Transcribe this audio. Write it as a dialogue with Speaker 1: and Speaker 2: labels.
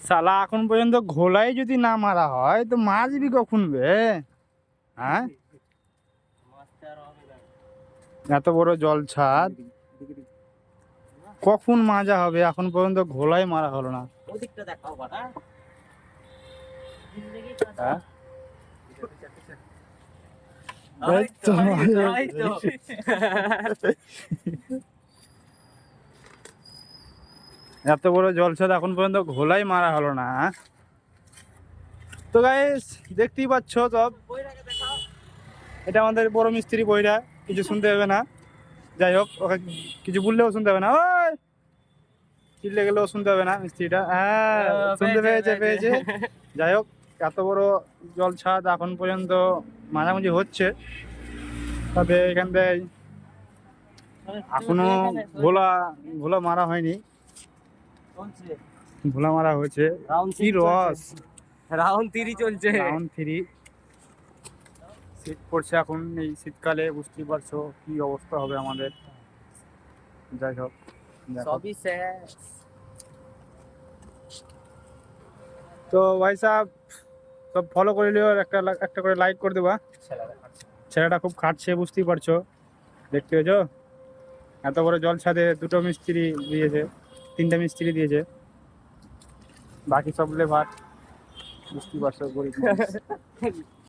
Speaker 1: শালা এখন পর্যন্ত ঘোলাই যদি না মারা হয় তো মাছবি কখন বে? হ্যাঁ, এত বড় জল ছাদ কখন মাজা হবে? এখন পর্যন্ত ঘোলাই মারা হলো না। হ্যাঁ? এই তো এত বড় জলছাদ এখন পর্যন্ত ঘোলাই মারা হলো না। তো গাইস দেখতেই পাচ্ছ সব, এটা আমাদের বড় মিস্ত্রি বইরা, কিছু শুনতে হবে না। যাই হোক, ওকে কিছু বললেও শুনতে হবে না, ওই চিল্লে গেলেও শুনতে হবে না মিস্ত্রিটা। হ্যাঁ, শুনতে পেয়েছে। যাই হোক, এত বড় জলছাদ এখন পর্যন্ত মাঝামাঝি হচ্ছে, তবে এখান থেকে এখনো ঘোলা মারা হয়নি, ঘোলা মারা হয়েছে। কি রস,
Speaker 2: রাউন্ড 3 চলছে।
Speaker 1: রাউন্ড 3। শীত পড়ছে এখন, এই শীতকালে বুঝতেই পারছো কি অবস্থা হবে আমাদের। যাই হোক,
Speaker 2: সবই শেষ।
Speaker 1: তো ভাই সাহেব সব ফলো করে নিও, একটা একটা করে লাইক করে দেবা। ছেলেটা খুব খাটছে, বুঝতেই পারছো, দেখতে পেয়েছো এত বড় জল ছাদে 2টো মিস্ত্রি দিয়েছে, 3টে মিস্ত্রি দিয়েছে, বাকি সব লেবার, বুঝতেই পারছো গরিব মানুষ।